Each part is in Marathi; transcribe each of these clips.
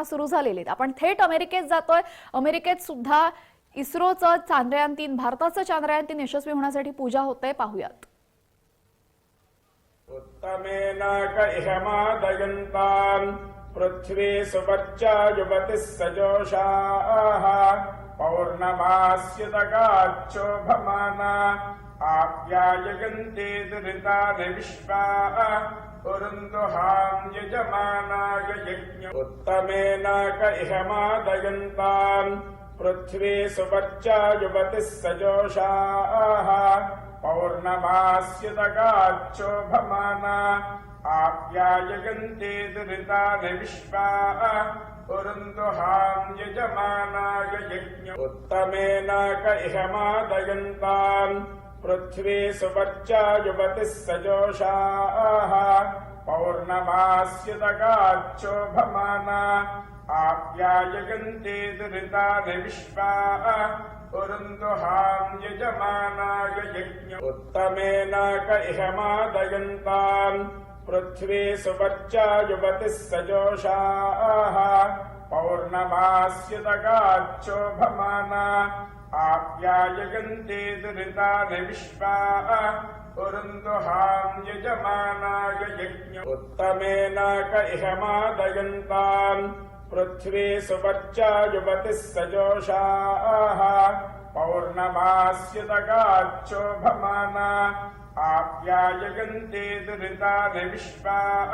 सुरू झालेले आहेत। आपण थेट अमेरिकेत जातोय। अमेरिकेत सुद्धा इस्रोचं चांद्रयान-3 भारताचं चांद्रयान-3 यशस्वी होण्यासाठी पूजा होते, पाहूयात। उत्तमेन कइहमादयन्तान् पृथ्वी सुवर्चा युवतिः सजोषाः पौर्णमास्युतगाच्छोभमाना आप्याययन्ते दुरितानि विश्वाः पुरुन्दुहां यजमानाय यज्ञ उत्तमेन कइहमादयन्तान् पृथ्वी सुवर्चा युवतिः सजोषाः पौर्णमास्युतगाच्छोभमाना आप्याययन्ते दुरितानि विश्वाः पुरुन्दुहां यजमानाय यज्ञ उत्तमेन कइहमादयन्तान् पृथ्वी सुवर्चा युवतिः सजोषाः पौर्णमास्युतगाच्छोभमाना आप्याययन्ते दुरितानि विश्वाः पुरुन्दुहां यजमानाय यज्ञ उत्तमेन कइहमादयन्तान् पृथ्वी सुवर्चा युवतिः सजोषाः पौर्णमास्युतगाच्छोभमाना आप्याययन्ते दुरितानि विश्वाः पुरुन्दुहां यजमानाय यज्ञ उत्तमेन कइहमादयन्तान् पृथ्वी सुवर्चा युवतिः सजोषाः पौर्णमास्युतगाच्छोभमाना आप्याययन्ते दुरितानि विश्वाः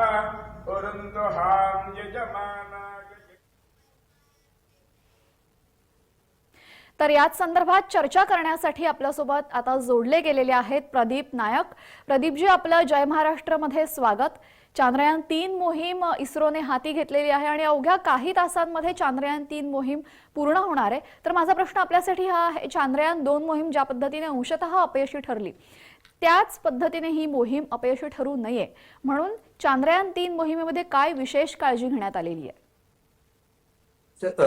पुरुन्दुहां यजमानाय। तर याच संदर्भात चर्चा करण्यासाठी आपल्यासोबत आता जोडले गेलेले आहेत प्रदीप नायक। प्रदीपजी, आपलं जय महाराष्ट्र मध्ये स्वागत। चांद्रयान-3 मोहीम इस्रोने हाती घेतलेली आहे आणि अवघ्या काही तासांमध्ये चांद्रयान-3 मोहीम पूर्ण होणार आहे। तर माझा प्रश्न आपल्यासाठी हा आहे, चांद्रयान-2 मोहीम ज्या पद्धतीने अंशतः अपयशी ठरली, त्याच पद्धतीने ही मोहीम अपयशी ठरू नये म्हणून चांद्रयान-3 मोहिमेमध्ये काय विशेष काळजी घेण्यात आलेली आहे?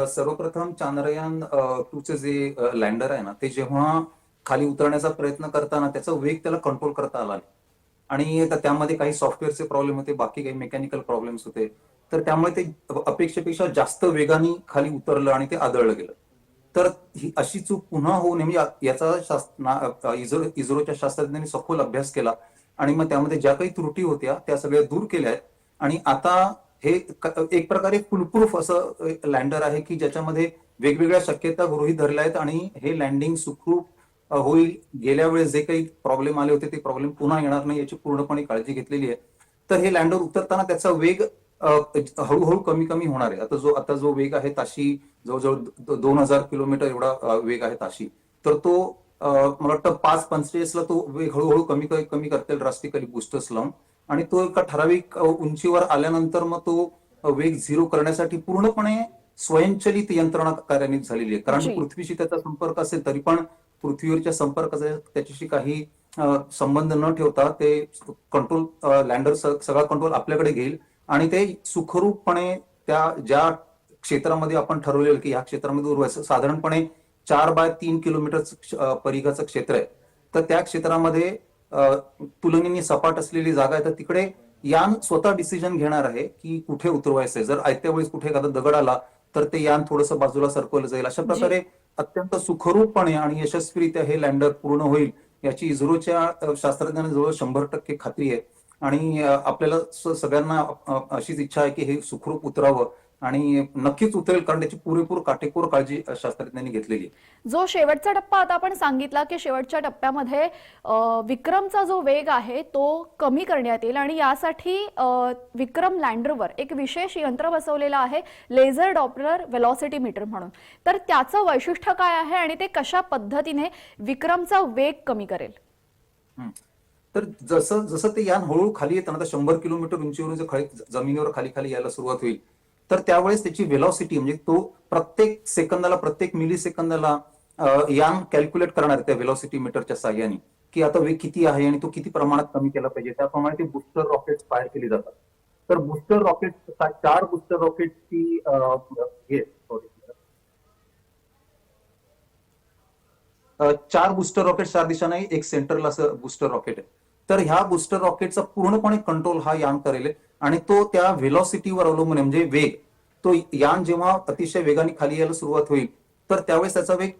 सर्वप्रथम चांद्रयान 2चे जे लँडर आहे ना, ते जेव्हा खाली उतरण्याचा प्रयत्न करताना त्याचा वेग त्याला कंट्रोल करता आला नाही आणि त्यामध्ये काही सॉफ्टवेअरचे प्रॉब्लेम होते, बाकी काही मेकॅनिकल प्रॉब्लेम्स होते। तर त्यामुळे ते अपेक्षेपेक्षा जास्त वेगाने खाली उतरलं आणि ते आदळलं गेलं। तर ही अशी चूक पुन्हा होऊ नये याचा इस्रोच्या शास्त्रज्ञांनी सखोल अभ्यास केला आणि मग त्यामध्ये ज्या काही त्रुटी होत्या त्या सगळ्या दूर केल्या आहेत आणि आता हे एक प्रकारे फुलप्रूफ असं लँडर आहे की ज्याच्यामध्ये वेगवेगळ्या शक्यता गृहीत धरल्या आहेत आणि हे लँडिंग सुखरूप होईल। गेल्या वेळेस जे काही प्रॉब्लेम आले होते ते प्रॉब्लेम पुन्हा येणार नाही याची पूर्णपणे काळजी घेतलेली आहे। तर हे लँडर उतरताना त्याचा वेग हळूहळू कमी कमी होणार आहे। आता जो वेग आहे ताशी जवळजवळ 2000 किलोमीटर एवढा वेग आहे ताशी। तर तो मला वाटतं 5:45 ला तो वेग हळूहळू कमी कमी करता येईल ड्रास्टिकली बूस्टर्स लावून आणि तो एका ठराविक उंचीवर आल्यानंतर मग तो वेग झिरो करण्यासाठी पूर्णपणे स्वयंचलित यंत्रणा कार्यान्वित झालेली आहे। कारण पृथ्वीशी त्याचा संपर्क असेल तरी पण पृथ्वीवरच्या संपर्काचा त्याच्याशी काही संबंध न ठेवता ते कंट्रोल लँडर सगळा कंट्रोल आपल्याकडे घेईल आणि ते सुखरूपपणे त्या ज्या क्षेत्रामध्ये आपण ठरवलेलं की या क्षेत्रामध्ये उरवायचं, साधारणपणे 4x3 किलोमीटर परिघाचं क्षेत्र आहे। तर त्या क्षेत्रामध्ये तुलनेने सपाट असलेली जागा आहे, तर तिकडे यान स्वतः डिसिजन घेणार आहे की कुठे उतरवायचंय। जर आयत्या वेळेस कुठे एखादा दगड आला तर ते यान थोडंसं बाजूला सरकवलं जाईल। अशा प्रकारे अत्यंत सुखरूपपणे आणि यशस्वीरित्या हे लँडर पूर्ण होईल याची इस्रोच्या शास्त्रज्ञांना जवळ 100% खात्री आहे आणि आपल्याला सगळ्यांना अशीच इच्छा आहे की हे सुखरूप उतरावं आणि नक्कीच उतरेल, कारण त्याची पुरेपूर काटेकोर काळजी शास्त्रज्ञांनी घेतलेली आहे। जो शेवटचा टप्पा आता आपण सांगितला की शेवटच्या टप्प्यामध्ये विक्रमचा जो वेग आहे तो कमी करण्यात येईल आणि यासाठी विक्रम लँडरवर एक विशेष यंत्र बसवलेलं आहे, लेझर डॉपलर वेलॉसिटी मीटर म्हणून। तर त्याचं वैशिष्ट्य काय आहे आणि ते कशा पद्धतीने विक्रमचा वेग कमी करेल? तर जसं जसं ते यान हळूहळू खाली येताना 100 किलोमीटर उंचीवरून जमिनीवर खाली खाली यायला सुरुवात होईल तर त्यावेळेस त्याची वेलॉसिटी म्हणजे तो प्रत्येक सेकंदाला प्रत्येक मिली सेकंदाला यान कॅल्क्युलेट करणार त्या वेलॉसिटी मीटरच्या साह्याने की आता वेग किती आहे आणि तो किती प्रमाणात कमी केला पाहिजे। त्याप्रमाणे ते बुस्टर रॉकेट फायर केली जातात। तर बुस्टर रॉकेट 4 बुस्टर रॉकेटची 4 बुस्टर रॉकेट 4 दिशांना एक सेंटरला असं बुस्टर रॉकेट आहे। तर ह्या बुस्टर रॉकेटचा पूर्णपणे कंट्रोल हा यान करेल आणि तो त्या व्हेलॉसिटीवर अवलंबून म्हणजे वेग तो यान जेव्हा अतिशय वेगाने खाली यायला सुरुवात होईल तर त्यावेळेस त्याचा वेग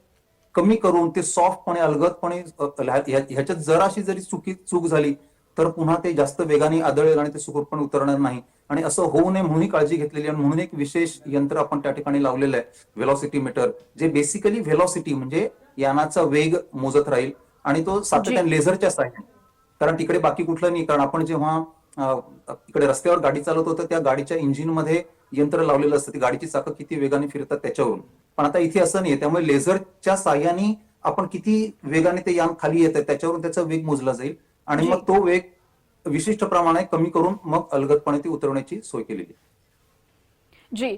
कमी करून ते सॉफ्टपणे अलगदपणे ह्याच्यात जराशी जरी चूक झाली तर पुन्हा ते जास्त वेगाने आदळेल आणि ते सुखरूपपणे उतरणार नाही. आणि असं होऊ नये म्हणून काळजी घेतलेली आहे. म्हणून एक विशेष यंत्र आपण त्या ठिकाणी लावलेलं आहे, व्हेलॉसिटी मीटर, जे बेसिकली व्हेलॉसिटी म्हणजे यानाचा वेग मोजत राहील आणि तो सातत्याने लेझरच्या साहाय्याने, कारण तिकडे बाकी कुठलं नाही. कारण आपण जेव्हा इकडे रस्त्यावर गाडी चालवतो तर त्या गाडीच्या इंजिनमध्ये यंत्र लावलेलं असतं, ती गाडीची चाकं किती वेगाने फिरतात त्याच्यावरून. पण आता इथे असं नाहीये, त्यामुळे लेझरच्या साहाय्याने आपण किती वेगाने ते यान खाली येत आहे त्याच्यावरून त्याचा वेग मोजला जाईल आणि मग तो वेग विशिष्ट प्रमाणात कमी करून मग अलगदपणे ती उतरवण्याची सोय केलेली आहे. जी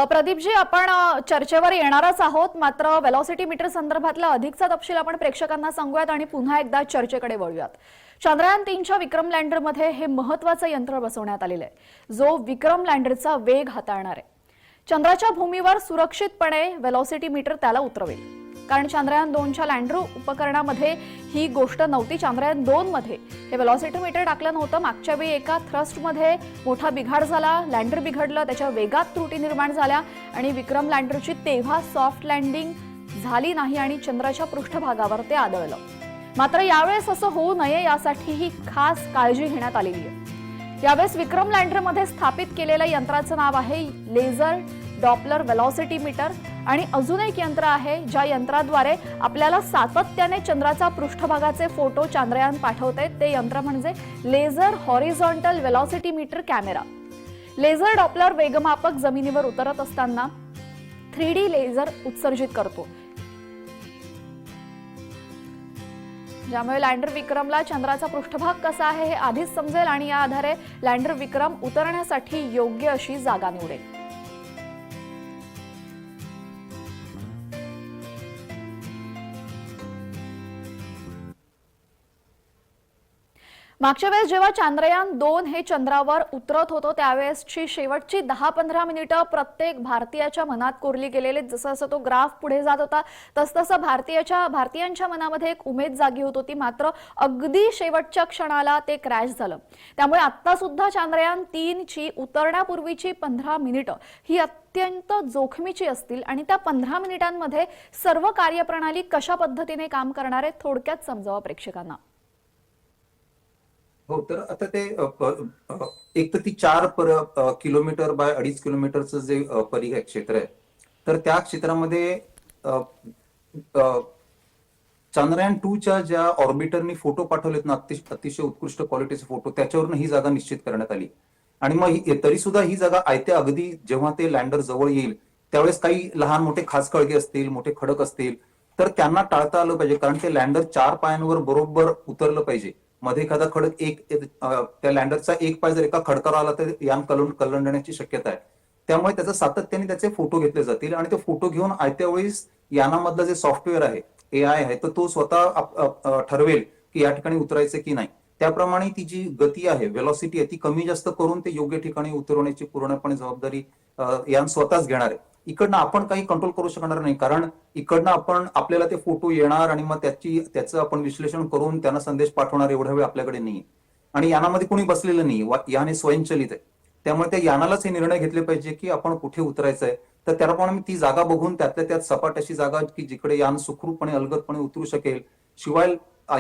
प्रदीपजी, आपण चर्चेवर येणारच आहोत, मात्र वेलॉसिटी मीटर संदर्भातला अधिकचा तपशील आपण प्रेक्षकांना सांगूयात आणि पुन्हा एकदा चर्चेकडे वळूयात. चंद्रयान 3च्या विक्रम लँडरमध्ये हे महत्त्वाचं यंत्र बसवण्यात आलेलं आहे, जो विक्रम लँडरचा वेग हाताळणार आहे. चंद्राच्या भूमीवर सुरक्षितपणे वेलॉसिटी मीटर त्याला उतरवेल. कारण चांद्रयान 2च्या लँडर उपकरणामध्ये ही गोष्ट नव्हती. चांद्रयान 2 मध्ये हे वेलॉसिटी मीटर टाकलं नव्हतं. मागच्या वेळी एका थ्रस्टमध्ये मोठा बिघाड झाला, लँडर बिघडलं, त्याच्या वेगात त्रुटी निर्माण झाल्या आणि विक्रम लँडरची तेव्हा सॉफ्ट लँडिंग झाली नाही आणि चंद्राच्या पृष्ठभागावर ते आदळलं. मात्र यावेळेस असं होऊ नये यासाठी ही खास काळजी घेण्यात आलेली आहे. यावेळेस विक्रम लँडरमध्ये स्थापित केलेल्या यंत्राचं नाव आहे लेझर डॉपलर वेलॉसिटी मीटर आणि अजून एक यंत्र आहे ज्या यंत्राद्वारे आपल्याला सातत्याने चंद्राचा पृष्ठभागाचे फोटो चांद्रयान पाठवते. ते यंत्र म्हणजे laser horizontal velocity meter camera. Laser Doppler वेगमापक जमिनीवर उतरत असताना 3D लेझर उत्सर्जित करतो, ज्यामुळे लँडर विक्रमला चंद्राचा पृष्ठभाग कसा आहे हे आधीच समजेल आणि या आधारे लँडर विक्रम उतरण्यासाठी योग्य अशी जागा निवडेल. मागच्या वेळेस जेव्हा चांद्रयान 2 हे चंद्रावर उतरत होतं त्यावेळेसची शेवटची 10-15 मिनिटं प्रत्येक भारतीयाच्या मनात कोरली गेलेले. जसं जसं तो ग्राफ पुढे जात होता तसतसं भारतीयांच्या मनामध्ये एक उमेद जागी होत होती. मात्र अगदी शेवटच्या क्षणाला ते क्रॅश झालं. त्यामुळे आता सुद्धा चांद्रयान 3 ची उतरण्यापूर्वीची 15 मिनिटं ही अत्यंत जोखमीची असतील आणि त्या 15 मिनिटांमध्ये सर्व कार्यप्रणाली कशा पद्धतीने काम करणार आहे थोडक्यात समजावा प्रेक्षकांना. हो, तर आता ते एक तर ती 4 किलोमीटर बाय 2.5 किलोमीटरचं जे परिघ क्षेत्र आहे, तर त्या क्षेत्रामध्ये चांद्रयान 2च्या ज्या ऑर्बिटरनी फोटो पाठवलेत ना, अतिशय उत्कृष्ट क्वालिटीचे फोटो, त्याच्यावरून ही जागा निश्चित करण्यात आली. आणि मग तरी सुद्धा ही जागा आयत्या अगदी जेव्हा ते लँडर जवळ येईल त्यावेळेस काही लहान मोठे खाचखळगे असतील, मोठे खडक असतील, तर त्यांना टाळता आलं पाहिजे. कारण ते लँडर 4 पायांवर बरोबर उतरलं पाहिजे. मध्ये एखादा खडक त्या लँडरचा एक पाय जर एका खडकावर आला तर यान कलंडण्याची शक्यता आहे. त्यामुळे त्याचा सातत्याने त्याचे फोटो घेतले जातील आणि ते फोटो घेऊन आयत्या वेळेस यानामधलं जे सॉफ्टवेअर आहे, AI आहे, तर तो स्वतः ठरवेल की या ठिकाणी उतरायचं की नाही. त्याप्रमाणे ती जी गती आहे, वेलॉसिटी आहे, ती कमी जास्त करून ते योग्य ठिकाणी उतरवण्याची पूर्णपणे जबाबदारी यान स्वतःच घेणार आहे. इकडनं आपण काही कंट्रोल करू शकणार नाही, कारण इकडनं आपल्याला ते फोटो येणार आणि मग त्याचं आपण विश्लेषण करून त्यांना संदेश पाठवणार एवढा वेळ आपल्याकडे नाहीये. आणि यानामध्ये कोणी बसलेलं नाही, यान हे स्वयंचलित आहे. त्यामुळे त्या यानालाच हे निर्णय घेतले पाहिजे की आपण कुठे उतरायचं आहे. तर त्याप्रमाणे ती जागा बघून त्यातल्या त्यात सपाट अशी जागा की जिकडे यान सुखरूपपणे अलगदपणे उतरू शकेल. शिवाय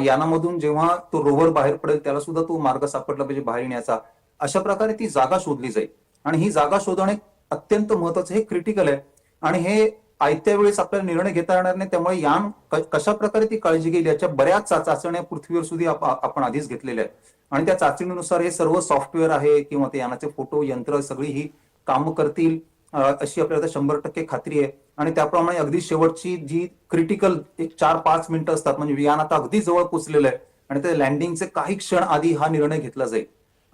यानामधून जेव्हा तो रोव्हर बाहेर पडेल त्याला सुद्धा तो मार्ग सापडला पाहिजे बाहेर येण्याचा. अशा प्रकारे ती जागा शोधली जाईल आणि ही जागा शोधणे अत्यंत महत्वाचं, हे क्रिटिकल आहे. आणि हे आयत्या वेळेस आपल्याला निर्णय घेता येणार नाही. त्यामुळे यान कशा प्रकारे ती काळजी घेईल याच्या बऱ्याच चाचण्या पृथ्वीवर सुद्धा आपण आधीच घेतलेल्या आहेत आणि त्या चाचणीनुसार हे सर्व सॉफ्टवेअर आहे किंवा ते यानाचे फोटो यंत्र सगळी ही कामं करतील अशी आपल्याला 100% खात्री आहे. आणि त्याप्रमाणे अगदी शेवटची जी क्रिटिकल 4-5 मिनिटं असतात, म्हणजे यान आता अगदी जवळ पोहोचलेलं आहे आणि त्या लँडिंगचे काही क्षण आधी हा निर्णय घेतला जाईल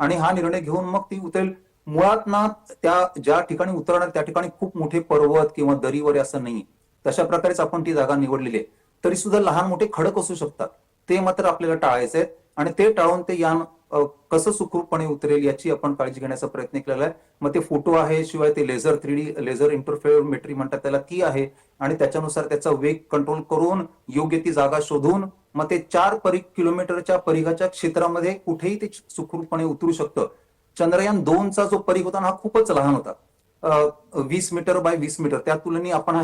आणि हा निर्णय घेऊन मग ती उतरेल. मुळात ना त्या ज्या ठिकाणी उतरणार त्या ठिकाणी खूप मोठे पर्वत किंवा दरी वगैरे असं नाही, तशा प्रकारेच आपण ती जागा निवडलेली आहे. तरी सुद्धा लहान मोठे खडक असू शकतात, ते मात्र आपल्याला टाळायचे आहेत आणि ते टाळून ते यान कसं सुखरूपपणे उतरेल याची आपण काळजी घेण्याचा प्रयत्न केलेला आहे. मग ते फोटो आहे, शिवाय ते 3D लेझर इंटरफेरोमेट्री म्हणतात त्याला, ती आहे आणि त्याच्यानुसार त्याचा वेग कंट्रोल करून योग्य ती जागा शोधून मग ते 4 किलोमीटरच्या परिघाच्या क्षेत्रामध्ये कुठेही ते सुखरूपपणे उतरू शकतं. चंद्रयान 2चा जो परिघ होता ना, हा खूपच लहान होता. 20 मीटर बाय 20 मीटर, त्या तुलनेने आपण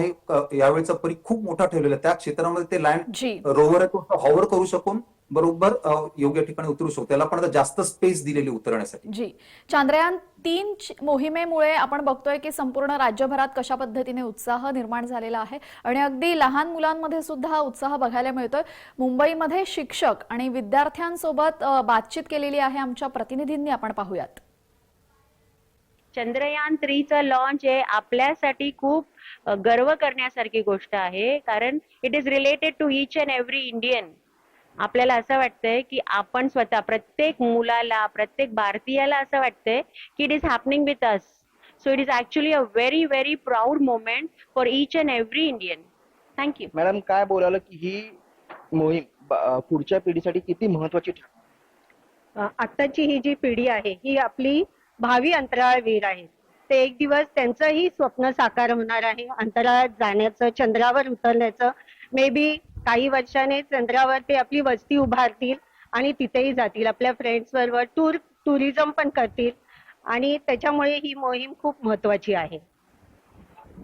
यावेळेचा परी खूप मोठा ठेवलेला आहे. त्या क्षेत्रामध्ये ते लँड जी रोवर आहे तो हॉवर करू शकून बरोबर योग्य ठिकाणी उतरू शकतो. त्याला पण आता जास्त स्पेस दिलेली उतरण्यासाठी. जी चांद्रयान 3 मोहिमेमुळे आपण बघतोय की संपूर्ण राज्यभरात कशा पद्धतीने उत्साह निर्माण झालेला आहे आणि अगदी लहान मुलांमध्ये सुद्धा हा उत्साह बघायला मिळतोय. मुंबईमध्ये शिक्षक आणि विद्यार्थ्यांसोबत बातचीत केलेली आहे आमच्या प्रतिनिधींनी, आपण पाहूयात. चंद्रयान 3चं लॉन्च हे आपल्यासाठी खूप गर्व करण्यासारखी गोष्ट आहे, कारण it is related to each and every Indian. आपल्याला असं वाटतंय की आपण स्वतः प्रत्येक मुलाला, प्रत्येक भारतीयाला असं वाटतंय की it is happening with us. So it is actually a very very proud moment for each and every Indian. Thank you. Madam, काय बोलाल की ही मोहीम पुढच्या पिढीसाठी किती महत्वाची ठरणार? आत्ताची ही जी पिढी आहे ही आपली भावी अंतराळवीर आहे. ते एक दिवस त्यांचंही स्वप्न साकार होणार आहे, अंतराळात जाण्याचं, चंद्रावर उतरण्याचं. मे बी काही वर्षाने चंद्रावर ते आपली वस्ती उभारतील आणि तिथेही जातील, आपल्या फ्रेंड्स बरोबर टुरिझम पण करतील आणि त्याच्यामुळे ही मोहीम खूप महत्वाची आहे.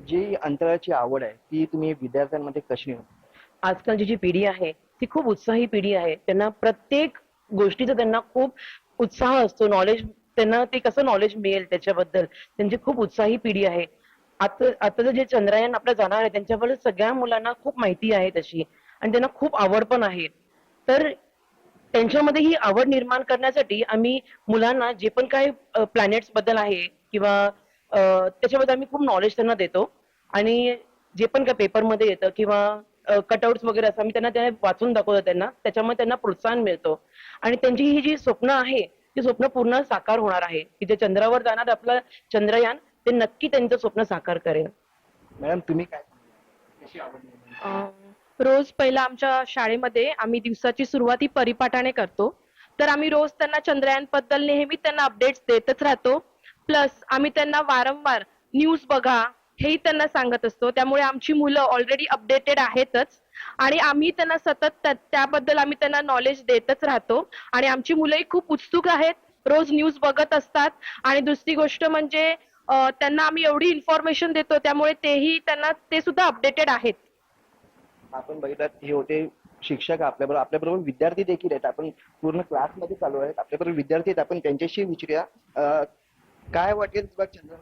जी अंतराळाची आवड आहे ती तुम्ही विद्यार्थ्यांमध्ये कशी होती? आजकालची जी पिढी आहे ती खूप उत्साही पिढी आहे. त्यांना प्रत्येक गोष्टीचा त्यांना खूप उत्साह असतो. नॉलेज, त्यांना ते कसं नॉलेज मिळेल त्याच्याबद्दल त्यांची खूप उत्साही पिढी आहे. आता जे चंद्रयान आपलं जाणार आहे त्यांच्याबद्दल सगळ्या मुलांना खूप माहिती आहे तशी, आणि त्यांना खूप आवड पण आहे. तर त्यांच्यामध्ये ही आवड निर्माण करण्यासाठी आम्ही मुलांना जे पण काही प्लॅनेट्स बद्दल आहे किंवा त्याच्याबद्दल आम्ही खूप नॉलेज त्यांना देतो, आणि जे पण काही पेपरमध्ये येतं किंवा कटआउट्स वगैरे असं आम्ही त्यांना वाचून दाखवतो त्यांना. त्याच्यामुळे त्यांना प्रोत्साहन मिळतो आणि त्यांची ही जी स्वप्न आहे ती स्वप्न पूर्ण साकार होणार आहे. की जे चंद्रावर जाणार आपलं चंद्रयान, ते नक्की त्यांचं स्वप्न साकार करेल. मॅडम, तुम्ही काय कशी आवड निर्माण? रोज पहिला आमच्या शाळेमध्ये आम्ही दिवसाची सुरुवात ही परिपाठाने करतो. तर आम्ही रोज त्यांना चंद्रयान बद्दल नेहमी त्यांना अपडेट्स देतच राहतो. प्लस आम्ही त्यांना वारंवार न्यूज बघा हेही त्यांना सांगत असतो. त्यामुळे आमची मुलं ऑलरेडी अपडेटेड आहेतच आणि आम्ही त्यांना सतत त्याबद्दल आम्ही त्यांना नॉलेज देतच राहतो आणि आमची मुलंही खूप उत्सुक आहेत, रोज न्यूज बघत असतात. आणि दुसरी गोष्ट म्हणजे त्यांना आम्ही एवढी इन्फॉर्मेशन देतो त्यामुळे ते सुद्धा अपडेटेड आहेत. आपण बघितलं हे होते शिक्षक, आपल्याबरोबर विद्यार्थी देखील आहेत. आपण पूर्ण क्लासमध्ये चालू आहेत, आपल्याबरोबर विद्यार्थी आहेत. आपण त्यांच्याशी विचारूया काय वाटेल चंद्र?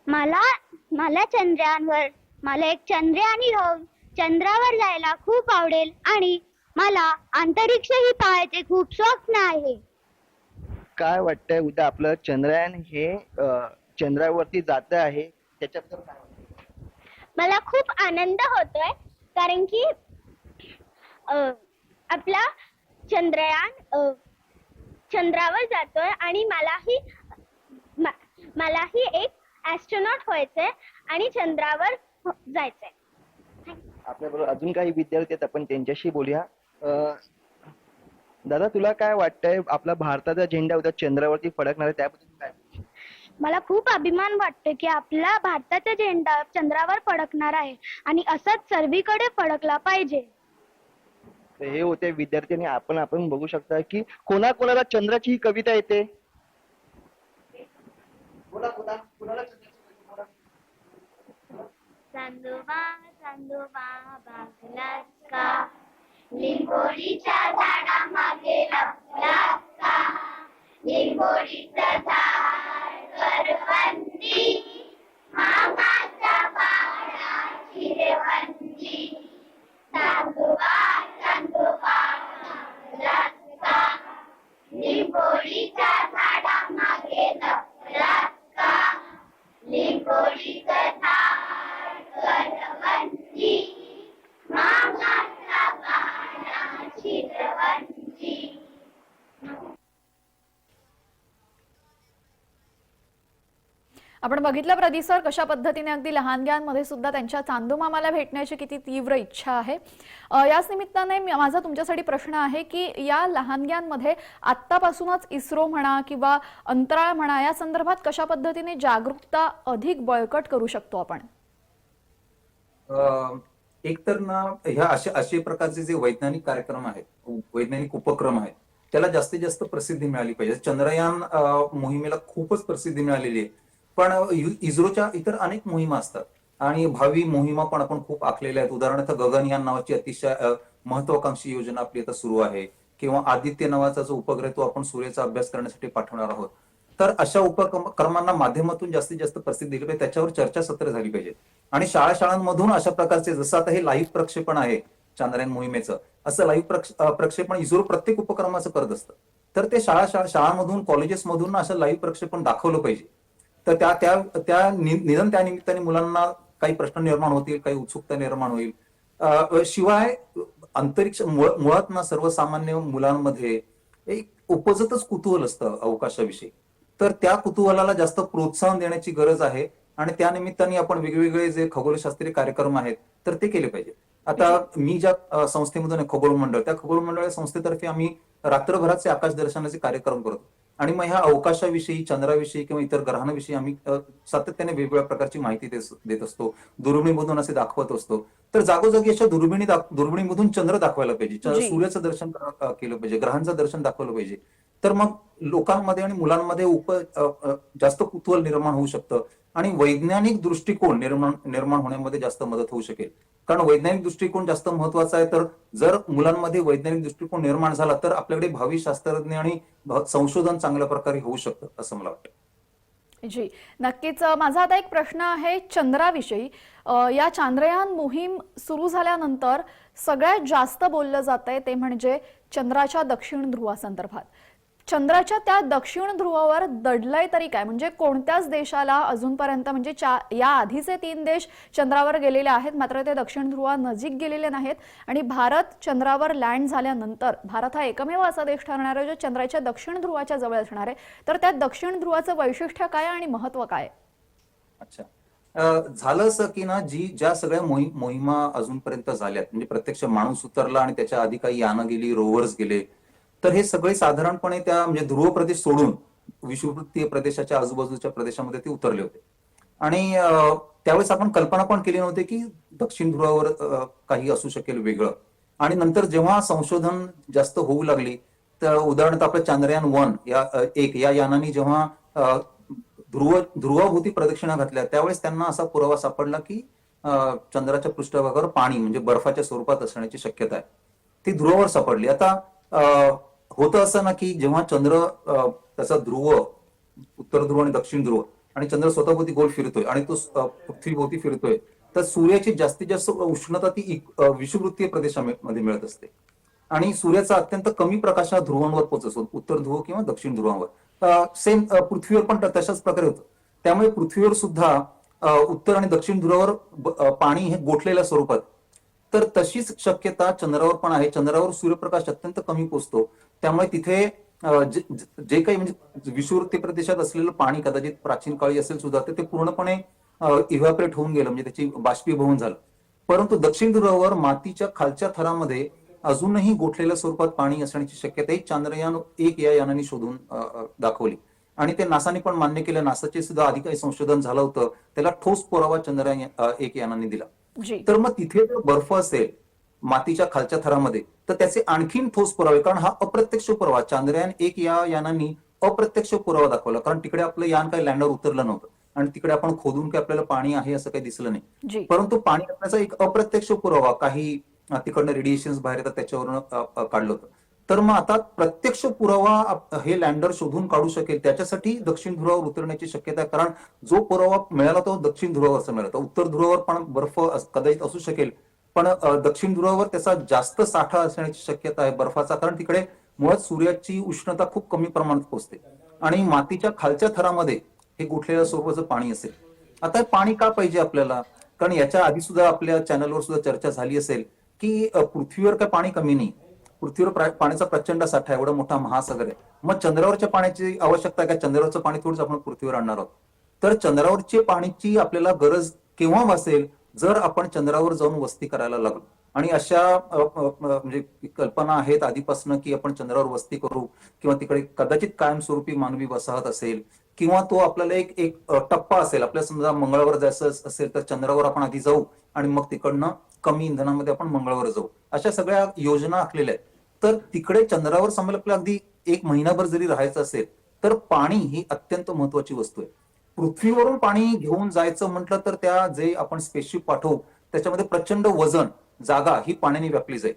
मला चंद्रयानवर, मला एक चंद्रयानी राहून चंद्रावर जायला खूप आवडेल आणि मला अंतरिक्षही पाहायचे खूप स्वप्न आहे. काय वाटतंय उद्या आपलं चंद्रयान हे चंद्रावरती जात आहे, त्याच्याबद्दल काय वाटतं? मला खूप आनंद होतोय कारण की आपला चंद्रयान चंद्रावर जातोय आणि मलाही एक ॲस्ट्रोनॉट व्हायचंय आणि चंद्रावर जायचंय. आपल्याबरोबर अजून काही विद्यार्थी आहेत, आपण त्यांच्याशी बोलूया. दादा, तुला काय वाटतंय आपला भारताचा झेंडा उद्या चंद्रावरती फडकणार आहे, त्याबद्दल काय? मला खूप अभिमान वाटतो की आपला भारताचा झेंडा चंद्रावर फडकणार आहे आणि असाच सर्वीकडे फडकला पाहिजे. तर हे होते विद्यार्थी आणि आपण बघू शकता की कोणाकोणाला चंद्राची ही कविता येते. कोणाला चांदोबा चांदोबा बागलास का, लिंबोडीच्या झाडामागे लपलास का, लिंबोडीचं झाड करवंदी, मामाच्या बाळाची रेवंदी. चांदोबा चांदोबा बागलास का, लिंबोडीच्या झाडामागे लपलास का, लिंबोडीचं झाड करवंदी, मामाच्या बाळाची रेवंदी. आपण बघितलं प्रदीप सर कशा पद्धतीने अगदी लहानग्यांमध्ये सुद्धा त्यांच्या चांदोमामाला भेटण्याची किती तीव्र इच्छा आहे. याच निमित्ताने माझा तुमच्यासाठी प्रश्न आहे की या लहानग्यांमध्ये आत्तापासूनच इस्रो म्हणा किंवा अंतराळ म्हणा या संदर्भात कशा पद्धतीने जागरूकता अधिक बळकट करू शकतो आपण? एकतर ना ह्या असे प्रकारचे जे वैज्ञानिक कार्यक्रम आहेत, वैज्ञानिक उपक्रम आहेत, त्याला जास्तीत जास्त प्रसिद्धी मिळाली पाहिजे. चंद्रयान मोहिमेला खूपच प्रसिद्धी मिळालेली आहे. पण इस्रोच्या इतर अनेक मोहिमा असतात आणि भावी मोहिमा पण आपण खूप आखलेल्या आहेत. उदाहरणार्थ गगनयान नावाची अतिशय महत्वाकांक्षी योजना आपली आता सुरू आहे, किंवा आदित्य नावाचा जो उपग्रह तो आपण सूर्याचा अभ्यास करण्यासाठी पाठवणार आहोत. तर अशा उपक्रमांना माध्यमातून जास्तीत जास्त प्रसिद्धी दिली पाहिजे, त्याच्यावर चर्चासत्र झाली पाहिजे. आणि शाळांमधून अशा प्रकारचे, जसं आता हे लाईव्ह प्रक्षेपण आहे चांद्रयान मोहिमेचं, असं लाईव्ह प्रक्षेपण इस्रो प्रत्येक उपक्रमाचं करत असतं. तर ते शाळांमधून कॉलेजेसमधून असं लाईव्ह प्रक्षेपण दाखवलं पाहिजे. तर त्या निदान त्या निमित्ताने मुलांना काही प्रश्न निर्माण होतील, काही उत्सुकता निर्माण होईल. शिवाय अंतरिक्ष मुळात ना सर्वसामान्य मुलांमध्ये एक उपजतच कुतूहल असतं अवकाशाविषयी. तर त्या कुतूहलाला जास्त प्रोत्साहन देण्याची गरज आहे आणि त्या निमित्ताने आपण वेगवेगळे जे खगोलशास्त्रीय कार्यक्रम आहेत तर ते केले पाहिजे. आता मी ज्या संस्थेमधून आहे, खगोल मंडळ, त्या खगोल मंडळ संस्थेतर्फे आम्ही रात्रभराचे आकाश दर्शनाचे कार्यक्रम करतो. आणि मग ह्या अवकाशाविषयी, चंद्राविषयी किंवा इतर ग्रहांविषयी आम्ही सातत्याने वेगवेगळ्या प्रकारची माहिती देत असतो, दुर्बिणीमधून असे दाखवत असतो. तर जागोजागी अशा दुर्बिणीमधून चंद्र दाखवायला पाहिजे, सूर्याचं दर्शन केलं पाहिजे, ग्रहांचं दर्शन दाखवलं पाहिजे. तर मग लोकांमध्ये आणि मुलांमध्ये जास्त कुतूहल निर्माण होऊ शकतं आणि वैज्ञानिक दृष्टिकोन निर्माण होण्यामध्ये जास्त मदत होऊ शकेल. कारण वैज्ञानिक दृष्टिकोन जास्त महत्वाचा आहे. तर जर मुलांमध्ये वैज्ञानिक दृष्टिकोन निर्माण झाला तर आपल्याकडे भावी शास्त्रज्ञ आणि संशोधन चांगल्या प्रकारे होऊ शकतं असं मला वाटतं. जी नक्कीच. माझा आता एक प्रश्न आहे चंद्राविषयी. या चांद्रयान मोहीम सुरू झाल्यानंतर सगळ्यात जास्त बोललं जात आहे ते म्हणजे चंद्राच्या दक्षिण ध्रुवासंदर्भात. चंद्राच्या त्या दक्षिण ध्रुवावर दडलंय तरी काय, म्हणजे कोणत्याच देशाला अजूनपर्यंत, म्हणजे या आधीचे 3 देश चंद्रावर गेलेले आहेत मात्र ते दक्षिण ध्रुवा नजीक गेलेले नाहीत. आणि भारत चंद्रावर लँड झाल्यानंतर भारत हा एकमेव असा देश ठरणार आहे जो चंद्राच्या दक्षिण ध्रुवाच्या जवळ असणार आहे. तर त्या दक्षिण ध्रुवाचं वैशिष्ट्य काय आणि महत्व काय? अच्छा, झालं असं की ना, ज्या सगळ्या मोहिमा अजूनपर्यंत झाल्यात, म्हणजे प्रत्यक्ष माणूस उतरला आणि त्याच्या आधी काही यानं गेली, रोवर्स गेले, तर हे सगळे साधारणपणे त्या म्हणजे ध्रुव प्रदेश सोडून विषुववृत्तीय प्रदेशाच्या आजूबाजूच्या प्रदेशामध्ये ते उतरले होते. आणि त्यावेळेस आपण कल्पना पण केली नव्हती की दक्षिण ध्रुवावर काही असू शकेल वेगळं. आणि नंतर जेव्हा संशोधन जास्त होऊ लागली, तर उदाहरणार्थ आपलं चांद्रयान 1 या यानाने जेव्हा ध्रुवाभोवती प्रदक्षिणा घातल्या, त्यावेळेस त्यांना असा पुरावा सापडला की चंद्राच्या पृष्ठभागावर पाणी म्हणजे बर्फाच्या स्वरूपात असण्याची शक्यता आहे. ती ध्रुवावर सापडली. आता होतं असं ना की जेव्हा चंद्र त्याचा ध्रुव, उत्तर ध्रुव आणि दक्षिण ध्रुव, आणि चंद्र स्वतःभोवती गोल फिरतोय आणि तो पृथ्वीभोवती फिरतोय, तर सूर्याची जास्तीत जास्त उष्णता ती विषुववृत्तीय प्रदेशामध्ये मिळत असते. आणि सूर्याचा अत्यंत कमी प्रकाश हा ध्रुवांवर पोहोचत असतो, उत्तर ध्रुव किंवा दक्षिण ध्रुवांवर. सेम पृथ्वीवर पण तशाच प्रकारे होतं. त्यामुळे पृथ्वीवर सुद्धा उत्तर आणि दक्षिण ध्रुवावर पाणी हे गोठलेल्या स्वरूपात. तर तशीच शक्यता चंद्रावर पण आहे. चंद्रावर सूर्यप्रकाश अत्यंत कमी पोचतो, त्यामुळे तिथे जे काही म्हणजे विषुववृत्तीय प्रदेशात असलेलं पाणी कदाचित प्राचीन काळी असेल सुद्धा, तर ते पूर्णपणे इव्हॅपरेट होऊन गेलं, म्हणजे त्याची बाष्पीभवन झालं. परंतु दक्षिण ध्रुवावर मातीच्या खालच्या थरामध्ये अजूनही गोठलेल्या स्वरूपात पाणी असण्याची शक्यता ही चांद्रयान 1 या यानाने शोधून दाखवली. आणि ते नासाने पण मान्य केलं. नासाचे सुद्धा आधी काही संशोधन झालं होतं, त्याला ठोस पुरावा चांद्रयान 1 यानाने दिला. तर मग तिथे जर बर्फ असेल मातीच्या खालच्या थरामध्ये, तर त्याचे आणखीन ठोस पुरावे, कारण हा अप्रत्यक्ष पुरावा, चांद्रयान 1 या यानाने अप्रत्यक्ष पुरावा दाखवला. कारण तिकडे आपलं यान काही लँडर उतरलं नव्हतं आणि तिकडे आपण खोदून की आपल्याला पाणी आहे असं काही दिसलं नाही. परंतु पाणी असण्याचा एक अप्रत्यक्ष पुरावा, काही तिकडनं रेडिएशन बाहेर येतात त्याच्यावरून काढलं होतं. तर मग आता प्रत्यक्ष पुरावा हे लँडर शोधून काढू शकेल, त्याच्यासाठी दक्षिण ध्रुवावर उतरण्याची शक्यता आहे. कारण जो पुरावा मिळाला तो दक्षिण ध्रुवावरचा मिळाला. उत्तर ध्रुवावर पण बर्फ कदाचित असू शकेल, पण दक्षिण ध्रुवावर त्याचा जास्त साठा असण्याची शक्यता आहे बर्फाचा, कारण तिकडे मुळात सूर्याची उष्णता खूप कमी प्रमाणात पोहोचते आणि मातीच्या खालच्या थरामध्ये हे गोठलेल्या स्वरूपाचं पाणी असेल. आता पाणी का पाहिजे आपल्याला? कारण याच्या आधी सुद्धा आपल्या चॅनलवर सुद्धा चर्चा झाली असेल की पृथ्वीवर काय पाणी कमी नाही, पृथ्वीवर पाण्याचा प्रचंड साठा, एवढा मोठा महासागर आहे. मग चंद्रावरच्या पाण्याची आवश्यकता आहे का? चंद्रावरचं पाणी थोडंच आपण पृथ्वीवर आणणार आहोत. तर चंद्रावरची पाण्याची आपल्याला गरज केव्हा भासेल? जर आपण चंद्रावर जाऊन वस्ती करायला लागलो. आणि अशा म्हणजे कल्पना आहेत आधीपासून की आपण चंद्रावर वस्ती करू किंवा तिकडे कदाचित कायमस्वरूपी मानवी वसाहत असेल, किंवा तो आपल्याला एक टप्पा असेल. आपल्याला समजा मंगळावर जायचं असेल तर चंद्रावर आपण आधी जाऊ आणि मग तिकडनं कमी इंधनामध्ये आपण मंगळावर जाऊ. अशा सगळ्या योजना आखलेल्या आहेत. तर तिकडे चंद्रावर समजा आपल्याला अगदी 1 महिनाभर जरी राहायचं असेल तर पाणी ही अत्यंत महत्वाची वस्तू आहे. पृथ्वीवरून पाणी घेऊन जायचं म्हटलं तर त्या जे आपण स्पेसशिप पाठवू त्याच्यामध्ये प्रचंड वजन जागा ही पाण्याने व्यापली जाईल.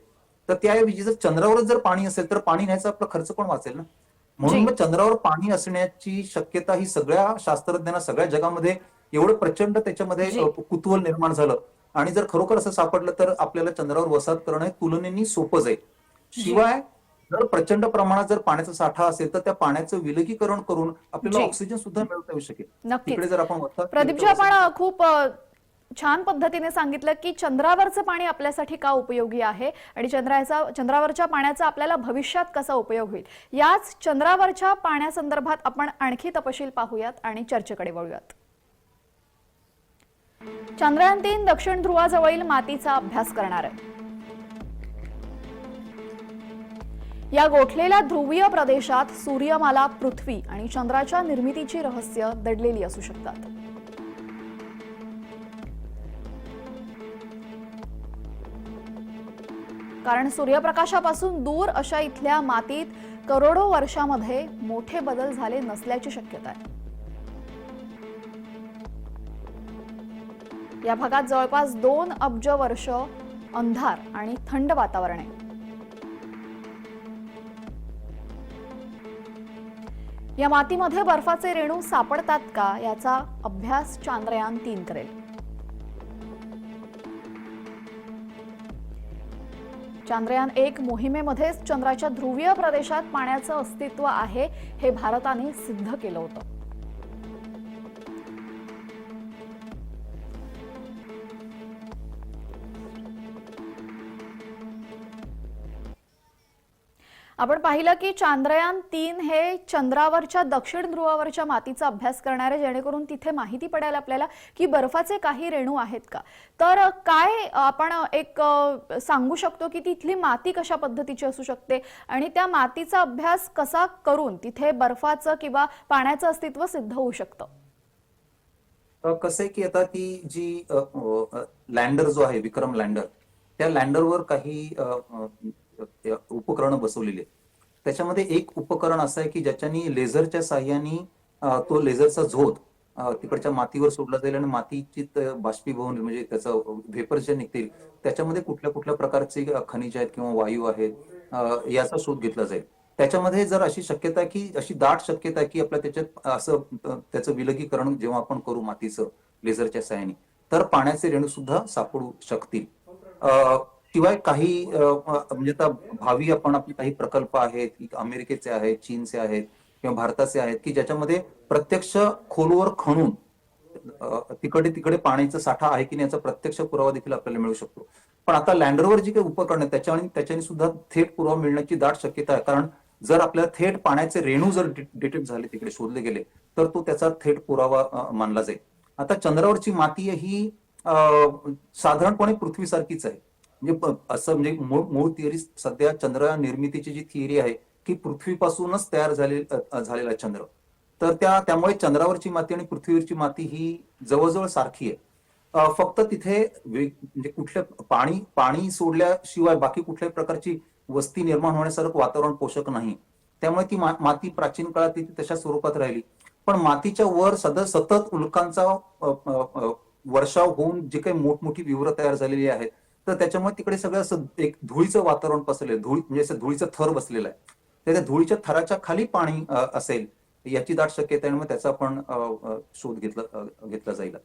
तर त्याऐवजी जर चंद्रावरच जर पाणी असेल तर पाणी न्यायचा आपला खर्च पण वाचेल ना. म्हणून मग चंद्रावर पाणी असण्याची शक्यता ही सगळ्या शास्त्रज्ञांना सगळ्या जगामध्ये एवढं प्रचंड त्याच्यामध्ये कुतूहल निर्माण झालं. आणि जर खरोखर असं सापडलं तर आपल्याला चंद्रावर वसाहत करणं हे तुलनेने सोपं जाईल. शिवाय जर प्रचंड प्रमाणात जर पाण्याचा साठा असेल तर त्या पाण्याचं विलगीकरण करून आपल्याला ऑक्सिजन सुद्धा मिळवता येऊ शकेल. नक्कीच. तिकडे जर आपण वसाहत केली प्रदीपजी, तर आपण खूप छान पद्धतीने सांगितलं की चंद्रावरचं पाणी आपल्यासाठी का उपयोगी आहे आणि चंद्रावरच्या पाण्याचा आपल्याला भविष्यात कसा उपयोग होईल. याच चंद्रावरच्या पाण्यासंदर्भात आपण आणखी तपशील पाहूयात आणि चर्चेकडे वळूयात. चंद्रयान-3 दक्षिण ध्रुवाजवळील मातीचा अभ्यास करणार आहे. या गोठलेल्या ध्रुवीय प्रदेशात सूर्यमाला, पृथ्वी आणि चंद्राच्या निर्मितीची रहस्य दडलेली असू शकतात. कारण सूर्यप्रकाशापासून दूर अशा इथल्या मातीत करोडो वर्षामध्ये मोठे बदल झाले नसल्याची शक्यता आहे. या भागात जवळपास 2 अब्ज वर्ष अंधार आणि थंड वातावरण आहे. या मातीमध्ये बर्फाचे रेणू सापडतात का याचा अभ्यास चांद्रयान-3 करेल. चांद्रयान-1 मोहिमेमध्येच चंद्राच्या ध्रुवीय प्रदेशात पाण्याचं अस्तित्व आहे हे भारताने सिद्ध केलं होतं. आपण पाहिलं की चांद्रयान-3 हे चंद्रावरच्या दक्षिण ध्रुवावरच्या मातीचा अभ्यास करणार आहे, जेणेकरून तिथे माहिती पडेल आपल्याला की बर्फाचे काही रेणू आहेत का. तर काय आपण एक सांगू शकतो की तिथली माती कशा पद्धतीची असू शकते आणि त्या मातीचा अभ्यास कसा करून तिथे बर्फाचं किंवा पाण्याचं अस्तित्व सिद्ध होऊ शकतं. कसं आहे की आता ती जी लँडर जो आहे विक्रम लँडर, त्या लँडरवर काही उपकरणं बसवलेली आहेत. त्याच्यामध्ये एक उपकरण असं आहे की ज्याच्यानी लेझरच्या साह्याने तो लेझरचा झोत तिकडच्या मातीवर सोडला जाईल आणि मातीची बाष्पीभवन म्हणजे त्याचं व्हेपर्स जे निघतील त्याच्यामध्ये कुठल्या कुठल्या प्रकारचे खनिज आहेत किंवा वायू आहेत याचा शोध घेतला जाईल. त्याच्यामध्ये जर अशी शक्यता आहे की अशी दाट शक्यता आहे की आपल्या त्याच्यात असं त्याचं विलगीकरण जेव्हा आपण करू मातीचं लेझरच्या साह्याने तर पाण्याचे रेणू सुद्धा सापडू शकतील. शिवाय काही म्हणजे आता भावी आपण आपले काही प्रकल्प आहेत, अमेरिकेचे आहेत, चीनचे आहेत किंवा भारताचे आहेत की ज्याच्यामध्ये प्रत्यक्ष खोलवर खणून तिकडे तिकडे पाण्याचा साठा आहे की नाही याचा प्रत्यक्ष पुरावा देखील आपल्याला मिळू शकतो. पण आता लँडरवर जी काही उपकरण आहे त्याच्याने सुद्धा थेट पुरावा मिळण्याची दाट शक्यता आहे. कारण जर आपल्याला थेट पाण्याचे रेणू जर डिटेक्ट झाले तिकडे शोधले गेले तर तो त्याचा थेट पुरावा मानला जाईल. आता चंद्रावरची माती ही साधारणपणे पृथ्वीसारखीच आहे. म्हणजे असं म्हणजे मूळ थिअरी सध्या चंद्रयान निर्मितीची जी थिअरी आहे की पृथ्वीपासूनच तयार झालेला चंद्र. तर त्यामुळे चंद्रावरची माती आणि पृथ्वीवरची माती ही जवळजवळ सारखी आहे. फक्त तिथे म्हणजे कुठल्या पाणी सोडल्याशिवाय बाकी कुठल्याही प्रकारची वस्ती निर्माण होण्यासारखं वातावरण पोषक नाही. त्यामुळे ती माती प्राचीन काळात ती तशा स्वरूपात राहिली. पण मातीच्या वर सतत उल्कांचा वर्षाव होऊन जे काही मोठमोठी विवर तयार झालेली आहेत तर त्याच्यामुळे तिकडे सगळं असं एक धुळीचं वातावरण पसरलेलं, म्हणजे असं धुळीचं थर बसलेलं आहे. त्या धुळीच्या थराच्या खाली पाणी असेल याची दाट शक्यता आहे. मग त्याचा पण शोध घेतला जाईल.